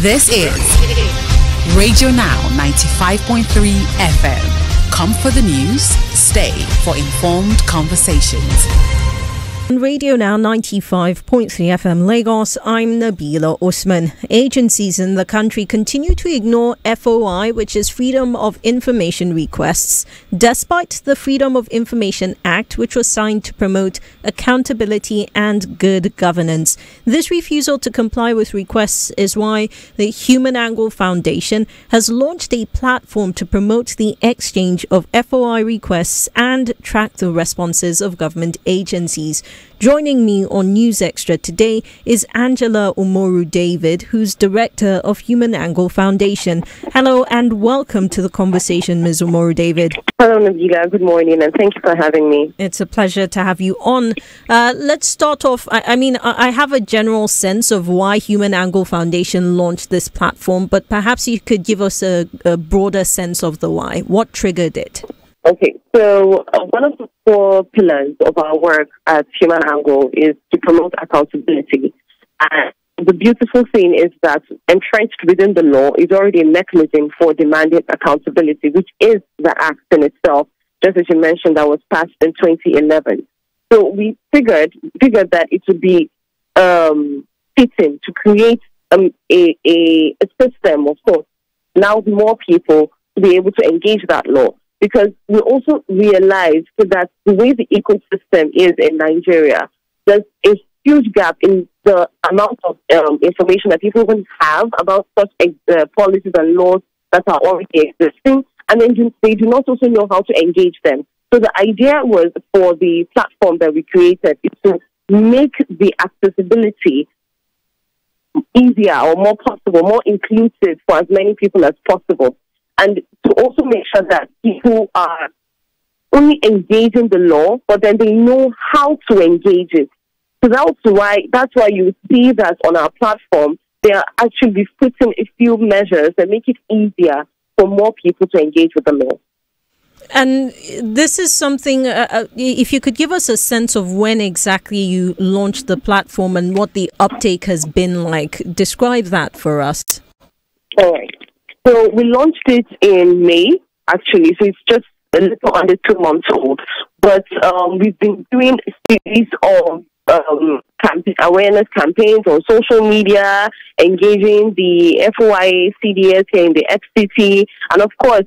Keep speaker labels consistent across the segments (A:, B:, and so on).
A: This is Radio Now 95.3 FM. Come for the news, stay for informed conversations.
B: On Radio Now 95.3 FM Lagos, I'm Nabila Osman. Agencies in the country continue to ignore FOI, which is Freedom of Information requests, despite the Freedom of Information Act, which was signed to promote accountability and good governance. This refusal to comply with requests is why the Human Angle Foundation has launched a platform to promote the exchange of FOI requests and track the responses of government agencies. Joining me on News Extra today is Angela Umoru David, who's director of Human Angle Foundation. Hello and welcome to the conversation, Ms. Umoru David.
C: Hello, Nabila. Good morning and thank you for having me.
B: It's a pleasure to have you on. Let's start off. I have a general sense of why Human Angle Foundation launched this platform, but perhaps you could give us a broader sense of the why. What triggered it?
C: Okay, so one of the core pillars of our work at Human Angle is to promote accountability. And the beautiful thing is that entrenched within the law is already a mechanism for demanding accountability, which is the act in itself, just as you mentioned, that was passed in 2011. So we figured that it would be fitting to create a system, of course, allows more people to be able to engage that law. Because we also realized that the way the ecosystem is in Nigeria, there's a huge gap in the amount of information that people even have about such policies and laws that are already existing, and then they do not also know how to engage them. So the idea was for the platform that we created is to make the accessibility easier or more possible, more inclusive for as many people as possible. And to also make sure that people are only engaging the law, but then they know how to engage it. So that's why you see that on our platform, they are actually putting a few measures that make it easier for more people to engage with the law.
B: And this is something, if you could give us a sense of when exactly you launched the platform and what the uptake has been like, describe that for us.
C: All right. So we launched it in May, actually, so it's just a little under 2 months old. But we've been doing a series of awareness campaigns on social media, engaging the FOI, CDS here in the FCT, and of course,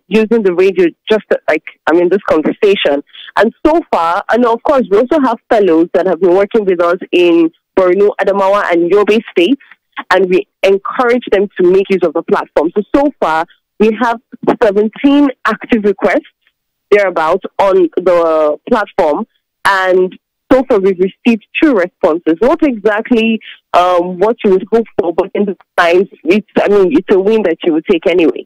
C: using the radio just this conversation. And so far, and of course, we also have fellows that have been working with us in Borno, Adamawa, and Yobe states. And we encourage them to make use of the platform. So far, we have 17 active requests thereabouts on the platform. And so far, we've received 2 responses. Not exactly what you would hope for, but in the times, it's a win that you would take anyway.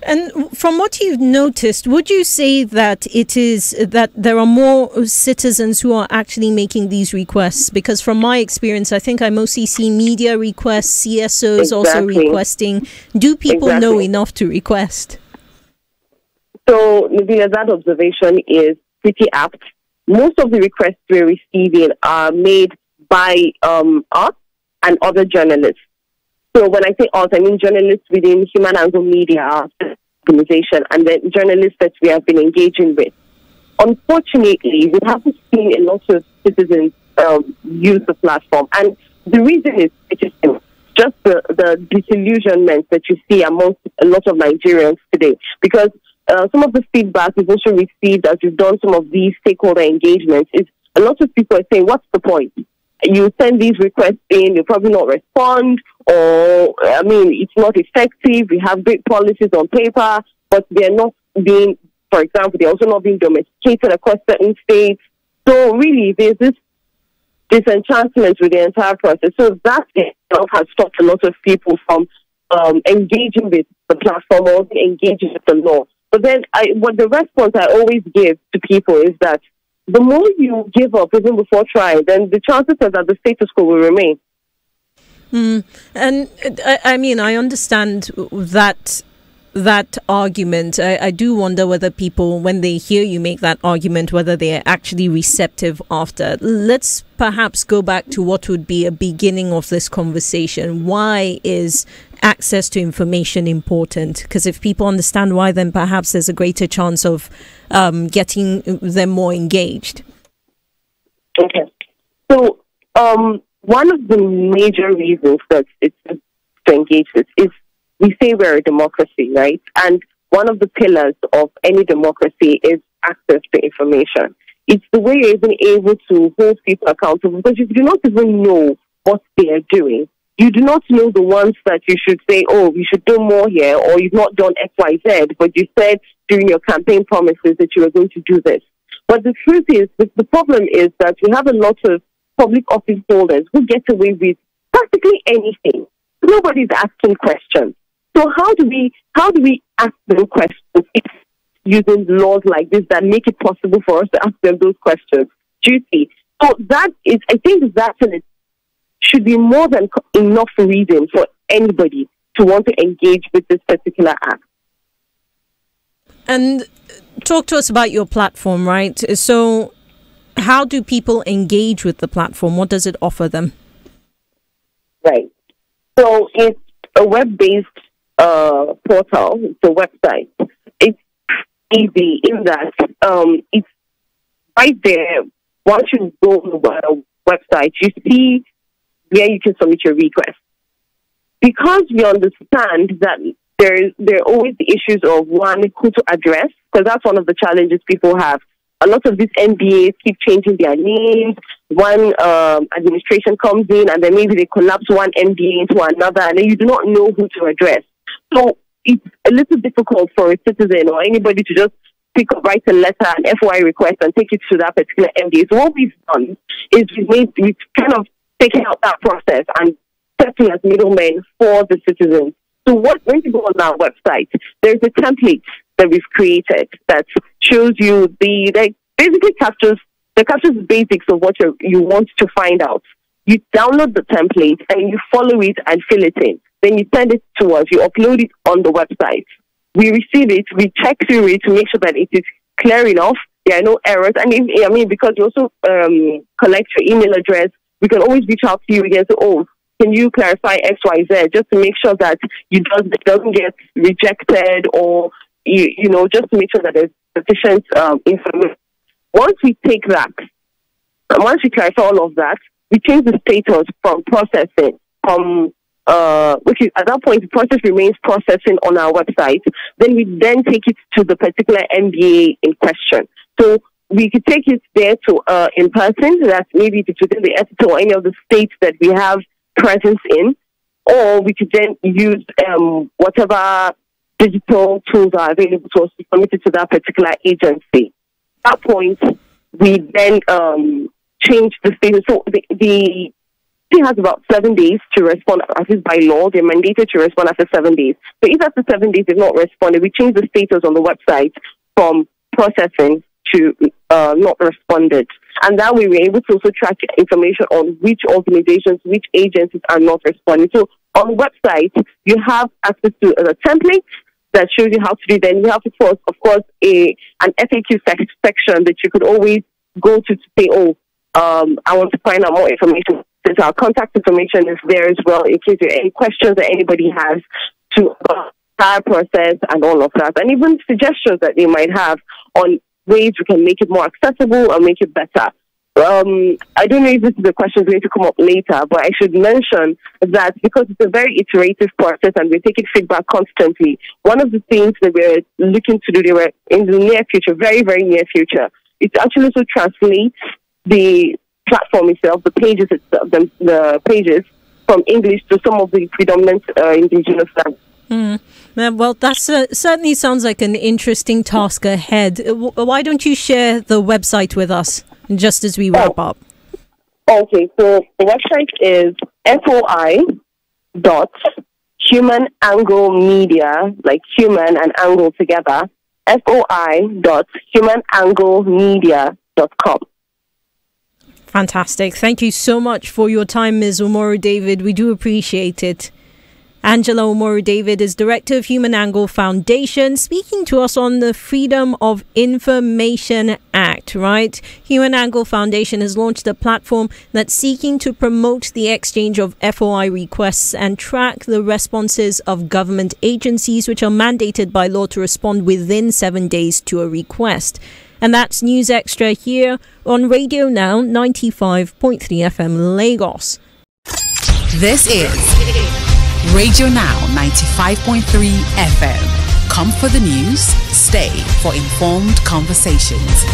B: And from what you've noticed, would you say that it is that there are more citizens who are actually making these requests? Because from my experience, I think I mostly see media requests, CSOs also requesting. Do people know enough to request?
C: So, Nabila, that observation is pretty apt. Most of the requests we're receiving are made by us and other journalists. So when I say us, I mean journalists within Human Angle Media organization and the journalists that we have been engaging with. Unfortunately, we haven't seen a lot of citizens use the platform. And the reason is just the disillusionment that you see amongst a lot of Nigerians today. Because some of the feedback we've also received as we've done some of these stakeholder engagements is a lot of people are saying, what's the point? You send these requests in, you probably not respond, or, it's not effective. We have great policies on paper, but they're not being, for example, they're also not being domesticated across certain states. So really, there's this disenchantment with the entire process. So that itself has stopped a lot of people from engaging with the platform or engaging with the law. But then what the response I always give to people is that the more you give up even before trying, then the chances are that the status quo will remain.
B: And I understand that that argument, I do wonder whether people, when they hear you make that argument, whether they are actually receptive after. Let's perhaps go back to what would be a beginning of this conversation. Why is access to information important? Because if people understand why, then perhaps there's a greater chance of getting them more engaged.
C: Okay. So one of the major reasons that it's to engage with is we say we're a democracy, right? And one of the pillars of any democracy is access to information. It's the way you're even able to hold people accountable, because you do not even know what they are doing. You do not know the ones that you should say, oh, you should do more here, or you've not done X, Y, Z, but you said during your campaign promises that you were going to do this. But the truth is, the problem is that we have a lot of public office holders who get away with practically anything. Nobody's asking questions. So how do we ask them questions using laws like this that make it possible for us to ask them those questions? Do you see? So I think that should be more than enough reason for anybody to want to engage with this particular act.
B: And talk to us about your platform, right? So how do people engage with the platform? What does it offer them?
C: Right. So it's a web-based portal. It's a website. It's easy in that it's right there. Once you go on the website, you see where you can submit your request. Because we understand that there are always the issues of, one, who to address, because that's one of the challenges people have. A lot of these MBAs keep changing their names. One administration comes in, and then maybe they collapse one MBA into another, and then you do not know who to address. So it's a little difficult for a citizen or anybody to just write a letter, an FOI request, and take it to that particular MBA. So what we've done is we've kind of taken out that process and stepping as middlemen for the citizens. So when you go on our website, there's a template that we've created that shows you basically captures the basics of what you want to find out. You download the template and you follow it and fill it in. Then you send it to us. You upload it on the website. We receive it. We check through it to make sure that it is clear enough. There are no errors. And because you also collect your email address, we can always reach out to you again. So, can you clarify X, Y, Z, just to make sure that it doesn't get rejected, or just to make sure that there's sufficient information. Once we take that, and once we clarify all of that, we change the status from processing, which is at that point the process remains processing on our website. Then we take it to the particular MBA in question. So we could take it there to in person. That maybe if it's within the FT or any of the states that we have presence in, or we could then use whatever digital tools are available to us to submit it to that particular agency. At that point, we then change the status. So the thing has about 7 days to respond. At least by law, they're mandated to respond after 7 days. So if after 7 days they've not responded, we change the status on the website from processing to not responded. And that way we're able to also track information on which organizations, which agencies are not responding. So on the website, you have access to a template that shows you how to do. Then you have, of course, an FAQ section that you could always go to say, I want to find out more information. Since our contact information is there as well, in case there are any questions that anybody has to the entire process and all of that. And even suggestions that they might have on ways we can make it more accessible and make it better. I don't know if this is a question going to come up later, but I should mention that because it's a very iterative process and we're taking feedback constantly, one of the things that we're looking to do in the near future, very, very near future, is actually to translate the platform itself, the pages from English to some of the predominant indigenous languages.
B: Well, that certainly sounds like an interesting task ahead. Why don't you share the website with us just as we wrap up?
C: Okay, so the website is foi.humananglemedia, like human and angle together, foi.humananglemedia.com.
B: Fantastic. Thank you so much for your time, Ms. Umoru David. We do appreciate it. Angela Omoru David is Director of Human Angle Foundation, speaking to us on the Freedom of Information Act, right? Human Angle Foundation has launched a platform that's seeking to promote the exchange of FOI requests and track the responses of government agencies which are mandated by law to respond within 7 days to a request. And that's News Extra here on Radio Now 95.3 FM Lagos.
A: This is Radio Now 95.3 FM. Come for the news, stay for informed conversations.